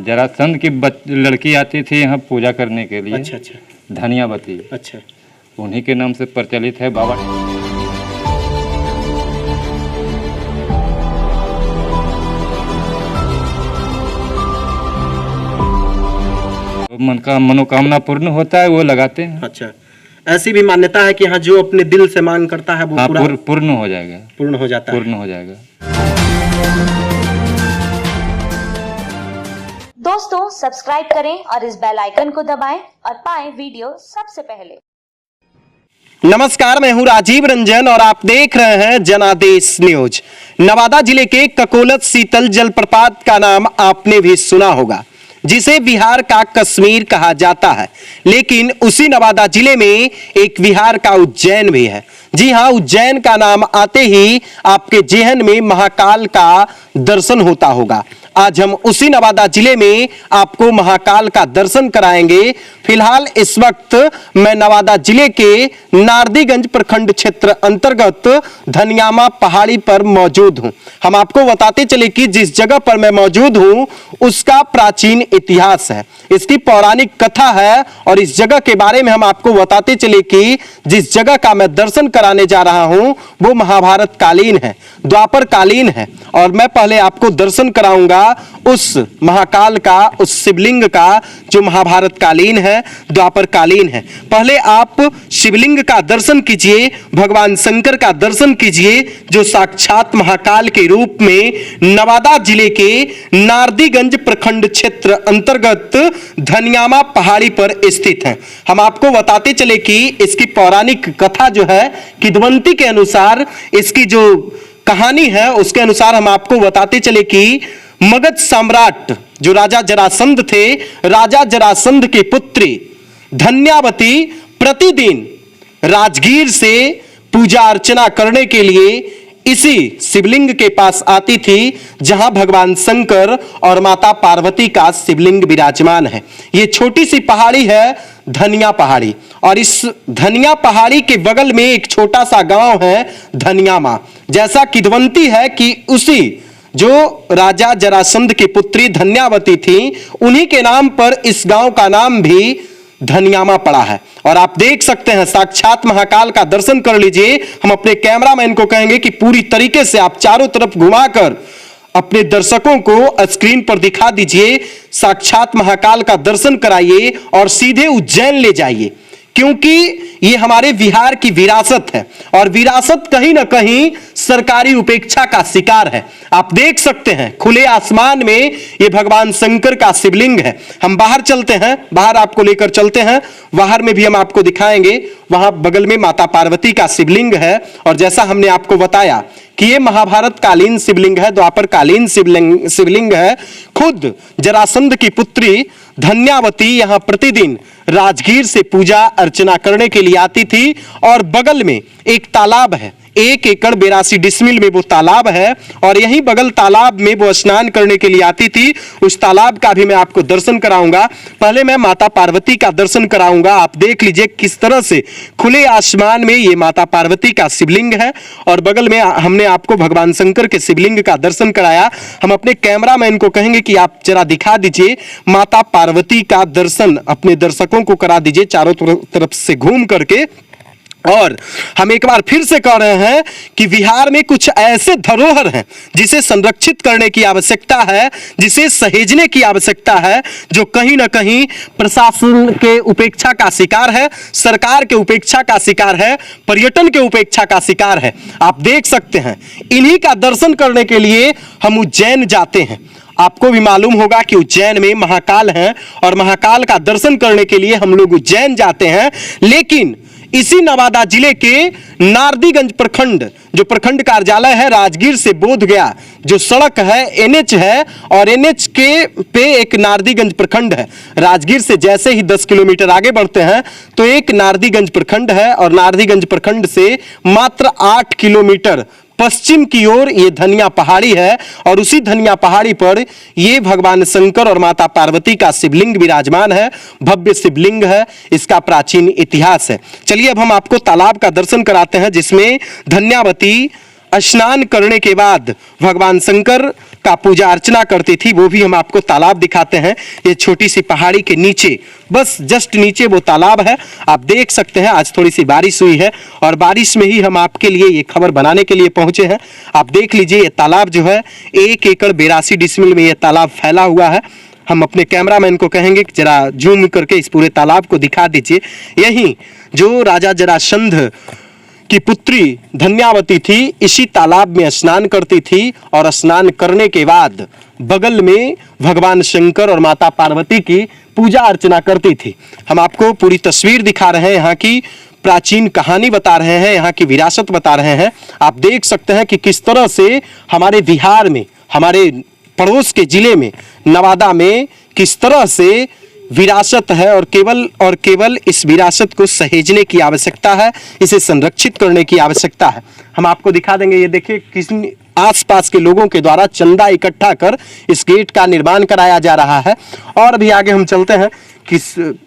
जरासंध की लड़की आती थी यहाँ पूजा करने के लिए। अच्छा अच्छा। धनियावती। अच्छा। उन्हीं के नाम से प्रचलित है बाबा। मन का मनोकामना पूर्ण होता है, वो लगाते हैं। अच्छा, ऐसी भी मान्यता है कि हाँ जो अपने दिल से मांग करता है वो हाँ, पूर्ण हो जाएगा। पूर्ण हो जाता है। पूर्ण हो जाएगा। दोस्तों सब्सक्राइब करें और इस बेल आइकन को दबाएं और पाएं वीडियो सबसे पहले। नमस्कार, मैं हूं राजीव रंजन और आप देख रहे हैं जनादेश न्यूज। नवादा जिले के ककोलत शीतल जलप्रपात का नाम आपने भी सुना होगा, जिसे बिहार का कश्मीर कहा जाता है। लेकिन उसी नवादा जिले में एक बिहार का उज्जैन भी है। जी हां, उज्जैन का नाम आते ही आपके जेहन में महाकाल का दर्शन होता होगा। आज हम उसी नवादा जिले में आपको महाकाल का दर्शन कराएंगे। फिलहाल इस वक्त मैं नवादा जिले के नारदीगंज प्रखंड क्षेत्र अंतर्गत धनियामा पहाड़ी पर मौजूद हूं। हम आपको बताते चले कि जिस जगह पर मैं मौजूद हूं उसका प्राचीन इतिहास है, इसकी पौराणिक कथा है और इस जगह के बारे में हम आपको बताते चले कि जिस जगह का मैं दर्शन कराने जा रहा हूं वो महाभारत कालीन है, द्वापर कालीन है। और मैं पहले आपको दर्शन कराऊंगा उस महाकाल का, उस शिवलिंग का जो महाभारत कालीन है, द्वापर कालीन है। पहले आप शिवलिंग का दर्शन कीजिए, भगवान शंकर का दर्शन कीजिए, जो साक्षात महाकाल के रूप में नवादा जिले के नारदीगंज प्रखंड क्षेत्र अंतर्गत धनियामा पहाड़ी पर स्थित है। हम आपको बताते चले कि इसकी पौराणिक कथा जो है, किदवंती के अनुसार इसकी जो कहानी है उसके अनुसार हम आपको बताते चले कि मगध सम्राट जो राजा जरासंध थे, राजा जरासंध की पुत्री धन्यावती प्रतिदिन राजगीर से पूजा अर्चना करने के लिए इसी शिवलिंग के पास आती थी, जहां भगवान शंकर और माता पार्वती का शिवलिंग विराजमान है। ये छोटी सी पहाड़ी है धनिया पहाड़ी, और इस धनिया पहाड़ी के बगल में एक छोटा सा गांव है धनियामा। जैसा किदवंती है कि उसी जो राजा जरासंध की पुत्री धन्यावती थी, उन्हीं के नाम पर इस गांव का नाम भी धनियामा पड़ा है। और आप देख सकते हैं साक्षात महाकाल का दर्शन कर लीजिए। हम अपने कैमरामैन को कहेंगे कि पूरी तरीके से आप चारों तरफ घुमाकर अपने दर्शकों को स्क्रीन पर दिखा दीजिए, साक्षात महाकाल का दर्शन कराइए और सीधे उज्जैन ले जाइए, क्योंकि ये हमारे बिहार की विरासत है और विरासत कहीं ना कहीं सरकारी उपेक्षा का शिकार है। आप देख सकते हैं खुले आसमान में ये भगवान शंकर का शिवलिंग है। हम बाहर चलते हैं, बाहर आपको लेकर चलते हैं, बाहर में भी हम आपको दिखाएंगे। वहां बगल में माता पार्वती का शिवलिंग है और जैसा हमने आपको बताया कि ये महाभारत कालीन शिवलिंग है, द्वापर कालीन शिवलिंग है। खुद जरासंध की पुत्री धन्यावती यहां प्रतिदिन राजगीर से पूजा अर्चना करने के लिए आती थी और बगल में एक तालाब है, 1 एकड़ 82 डिसमिल में वो तालाब है और यहीं बगल तालाब में वो स्नान करने के लिए आती थी। उस तालाब का भी मैं आपको दर्शन कराऊंगा। पहले मैं माता पार्वती का दर्शन कराऊंगा। आप देख लीजिए किस तरह से खुले आसमान में ये माता पार्वती का शिवलिंग है और बगल में हमने आपको भगवान शंकर के शिवलिंग का दर्शन कराया। हम अपने कैमरामैन को कहेंगे कि आप जरा दिखा दीजिए माता पार्वती का दर्शन, अपने दर्शकों को करा दीजिए चारों तरफ से घूम करके। और हम एक बार फिर से कह रहे हैं कि बिहार में कुछ ऐसे धरोहर हैं जिसे संरक्षित करने की आवश्यकता है, जिसे सहेजने की आवश्यकता है, जो कहीं ना कहीं प्रशासन के उपेक्षा का शिकार है, सरकार के उपेक्षा का शिकार है, पर्यटन के उपेक्षा का शिकार है। आप देख सकते हैं इन्हीं का दर्शन करने के लिए हम उज्जैन जाते हैं। आपको भी मालूम होगा कि उज्जैन में महाकाल है और महाकाल का दर्शन करने के लिए हम लोग उज्जैन जाते हैं। लेकिन इसी नवादा जिले के नारदीगंज प्रखंड, जो प्रखंड कार्यालय है राजगीर से बोधगया, जो सड़क है एनएच है और एनएच के पे एक नारदीगंज प्रखंड है। राजगीर से जैसे ही 10 किलोमीटर आगे बढ़ते हैं तो एक नारदीगंज प्रखंड है और नारदीगंज प्रखंड से मात्र 8 किलोमीटर पश्चिम की ओर ये धनिया पहाड़ी है और उसी धनिया पहाड़ी पर ये भगवान शंकर और माता पार्वती का शिवलिंग विराजमान है। भव्य शिवलिंग है, इसका प्राचीन इतिहास है। चलिए अब हम आपको तालाब का दर्शन कराते हैं जिसमें धन्यावती स्नान करने के बाद भगवान शंकर का पूजा अर्चना करती थी, वो भी हम आपको तालाब दिखाते हैं। ये छोटी सी पहाड़ी के नीचे, बस जस्ट नीचे वो तालाब है, आप देख सकते हैं। आज थोड़ी सी बारिश हुई है और बारिश में ही हम आपके लिए ये खबर बनाने के लिए पहुंचे हैं। आप देख लीजिए, ये तालाब जो है 1 एकड़ 82 डिसमिल में ये तालाब फैला हुआ है। हम अपने कैमरामैन को कहेंगे कि जरा जूम करके इस पूरे तालाब को दिखा दीजिए। यही जो राजा जरासंध की पुत्री धन्यावती थी, इसी तालाब में स्नान करती थी और स्नान करने के बाद बगल में भगवान शंकर और माता पार्वती की पूजा अर्चना करती थी। हम आपको पूरी तस्वीर दिखा रहे हैं, यहाँ की प्राचीन कहानी बता रहे हैं, यहाँ की विरासत बता रहे हैं। आप देख सकते हैं कि किस तरह से हमारे बिहार में, हमारे पड़ोस के जिले में, नवादा में किस तरह से विरासत है और केवल इस विरासत को सहेजने की आवश्यकता है, इसे संरक्षित करने की आवश्यकता है। हम आपको दिखा देंगे। ये देखिए, किसी आसपास के लोगों के द्वारा चंदा इकट्ठा कर इस गेट का निर्माण कराया जा रहा है। और भी आगे हम चलते हैं। किस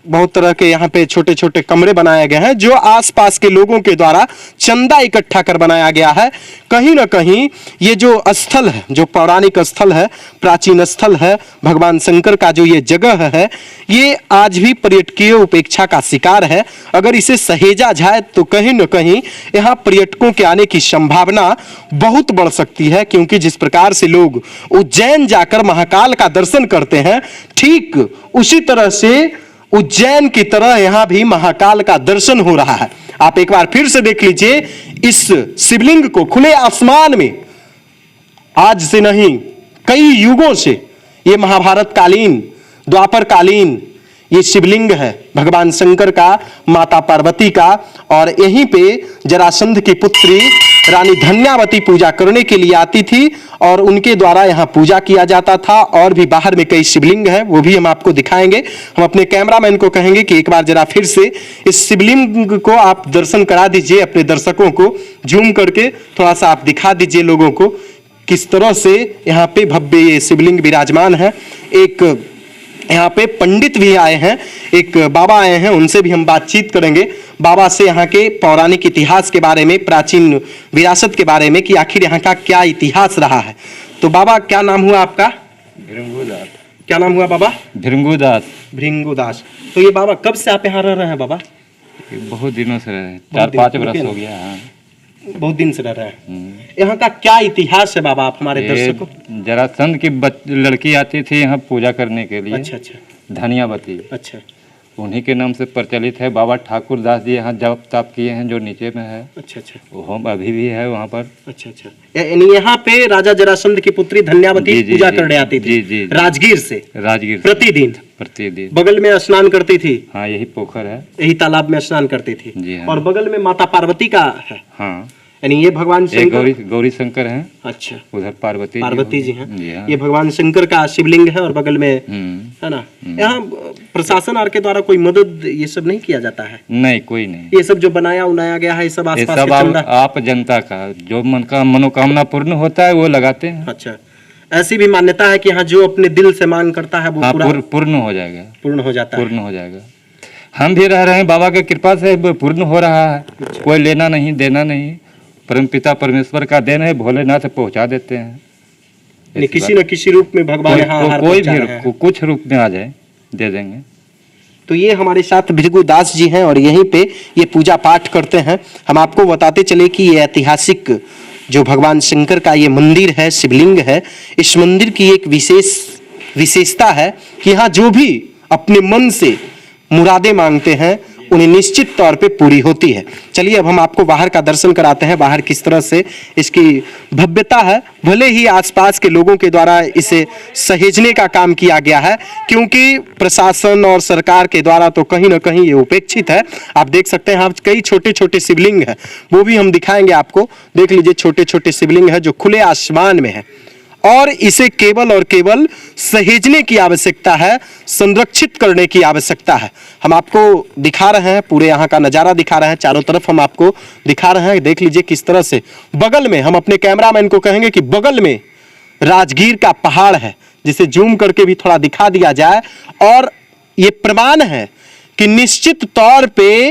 बहुत तरह के यहाँ पे छोटे छोटे कमरे बनाए गए हैं जो आसपास के लोगों के द्वारा चंदा इकट्ठा कर बनाया गया है। कहीं ना कहीं ये जो स्थल है, जो पौराणिक स्थल है, प्राचीन स्थल है, भगवान शंकर का जो ये जगह है, ये आज भी पर्यटकीय उपेक्षा का शिकार है। अगर इसे सहेजा जाए तो कहीं ना कहीं यहाँ पर्यटकों के आने की संभावना बहुत बढ़ सकती है, क्योंकि जिस प्रकार से लोग उज्जैन जाकर महाकाल का दर्शन करते हैं, ठीक उसी तरह से उज्जैन की तरह यहां भी महाकाल का दर्शन हो रहा है। आप एक बार फिर से देख लीजिए इस शिवलिंग को खुले आसमान में। आज से नहीं, कई युगों से ये महाभारत कालीन, द्वापर कालीन ये शिवलिंग है भगवान शंकर का, माता पार्वती का। और यहीं पे जरासंध की पुत्री रानी धन्यावती पूजा करने के लिए आती थी और उनके द्वारा यहाँ पूजा किया जाता था। और भी बाहर में कई शिवलिंग हैं, वो भी हम आपको दिखाएंगे। हम अपने कैमरामैन को कहेंगे कि एक बार जरा फिर से इस शिवलिंग को आप दर्शन करा दीजिए, अपने दर्शकों को जूम करके थोड़ा सा आप दिखा दीजिए लोगों को किस तरह से यहाँ पे भव्य ये शिवलिंग विराजमान है। एक यहाँ पे पंडित भी आए हैं, एक बाबा आए हैं, उनसे भी हम बातचीत करेंगे। बाबा से यहाँ के पौराणिक इतिहास के बारे में, प्राचीन विरासत के बारे में, कि आखिर यहाँ का क्या इतिहास रहा है। तो बाबा, क्या नाम हुआ आपका? भृंगुदास। क्या नाम हुआ बाबा? भृंगुदास। भृंगुदास। तो ये बाबा कब से आप यहाँ रह रहे हैं बाबा? बहुत दिनों से रहे, 4-5 वर्ष हो गया। हाँ, बहुत दिन से रह रहे हैं। यहाँ का क्या इतिहास है बाबा, आप हमारे दर्शकों? जरासंध की लड़की आती थी यहाँ पूजा करने के लिए। अच्छा अच्छा। धन्यावती। अच्छा। उन्हीं के नाम से प्रचलित है। बाबा ठाकुर दास जी यहाँ जप तप किए हैं, जो नीचे में है। अच्छा अच्छा। वो अभी भी है वहाँ पर। अच्छा अच्छा। यानी यहाँ पे राजा जरासंध की पुत्री धन्यावती पूजा करने आती थी। जी। राजगीर से? राजगीर। प्रतिदिन बगल में स्नान करती थी? हाँ, यही पोखर है, यही तालाब में स्नान करती थी। जी हाँ। और बगल में माता पार्वती का है? हाँ। यानी ये भगवान शंकर, गौरी शंकर हैं। अच्छा। उधर पार्वती जी हैं। जी हाँ। ये भगवान शंकर का शिवलिंग है और बगल में है ना। यहाँ प्रशासन और के द्वारा कोई मदद ये सब नहीं किया जाता है? नहीं, कोई नहीं। ये सब जो बनाया गया है, ये सब आसपास के चंदा? आप जनता का जो मन का मनोकामना पूर्ण होता है वो लगाते हैं। अच्छा। ऐसी भी मान्यता है कि यहाँ जो अपने दिल से मांग करता है वो पूर्ण हो जाएगा। पूर्ण हो जाता है। पूर्ण हो जाएगा। हम भी रह रहे हैं, बाबा की कृपा से पूर्ण हो रहा है। कोई लेना नहीं देना नहीं, परमपिता परमेश्वर का देन है, भोलेनाथ पहुंचा देते हैं। किसी न किसी रूप में भगवान यहाँ कोई भी कुछ रूप में आ जाए दे देंगे। तो ये हमारे साथ भृगुदास जी हैं और यहीं पे ये पूजा पाठ करते हैं। हम आपको बताते चले कि ये ऐतिहासिक जो भगवान शंकर का ये मंदिर है, शिवलिंग है, इस मंदिर की एक विशेषता है कि यहाँ जो भी अपने मन से मुरादें मांगते हैं उन्हें निश्चित तौर पे पूरी होती है। चलिए अब हम आपको बाहर का दर्शन कराते हैं, बाहर किस तरह से इसकी भव्यता है। भले ही आसपास के लोगों के द्वारा इसे सहेजने का काम किया गया है, क्योंकि प्रशासन और सरकार के द्वारा तो कहीं ना कहीं ये उपेक्षित है। आप देख सकते हैं, यहाँ कई छोटे छोटे शिवलिंग है, वो भी हम दिखाएंगे आपको। देख लीजिए, छोटे छोटे शिवलिंग है जो खुले आसमान में है और इसे केवल और केवल सहेजने की आवश्यकता है, संरक्षित करने की आवश्यकता है। हम आपको दिखा रहे हैं, पूरे यहाँ का नज़ारा दिखा रहे हैं, चारों तरफ हम आपको दिखा रहे हैं। देख लीजिए किस तरह से बगल में, हम अपने कैमरामैन को कहेंगे कि बगल में राजगीर का पहाड़ है, जिसे जूम करके भी थोड़ा दिखा दिया जाए। और ये प्रमाण है कि निश्चित तौर पे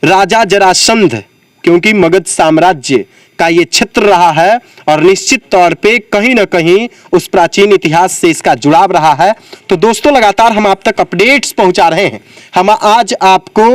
राजा जरासंध, क्योंकि मगध साम्राज्य का ये क्षेत्र रहा है और निश्चित तौर पे कहीं ना कहीं उस प्राचीन इतिहास से इसका जुड़ाव रहा है। तो दोस्तों लगातार हम आप तक अपडेट्स पहुंचा रहे हैं। हम आज आपको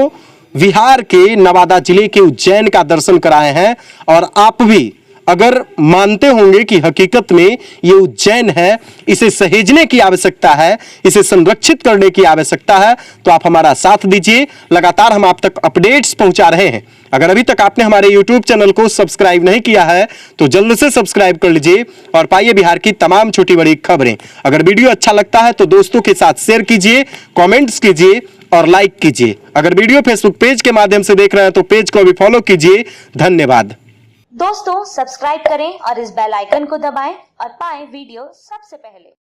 बिहार के नवादा जिले के उज्जैन का दर्शन कराए हैं और आप भी अगर मानते होंगे कि हकीकत में ये उज्जैन है, इसे सहेजने की आवश्यकता है, इसे संरक्षित करने की आवश्यकता है, तो आप हमारा साथ दीजिए। लगातार हम आप तक अपडेट्स पहुंचा रहे हैं। अगर अभी तक आपने हमारे YouTube चैनल को सब्सक्राइब नहीं किया है तो जल्द से सब्सक्राइब कर लीजिए और पाइए बिहार की तमाम छोटी बड़ी खबरें। अगर वीडियो अच्छा लगता है तो दोस्तों के साथ शेयर कीजिए, कमेंट्स कीजिए और लाइक कीजिए। अगर वीडियो फेसबुक पेज के माध्यम से देख रहे हैं तो पेज को भी फॉलो कीजिए। धन्यवाद। दोस्तों सब्सक्राइब करें और इस बेल आइकन को दबाएं और पाएं वीडियो सबसे पहले।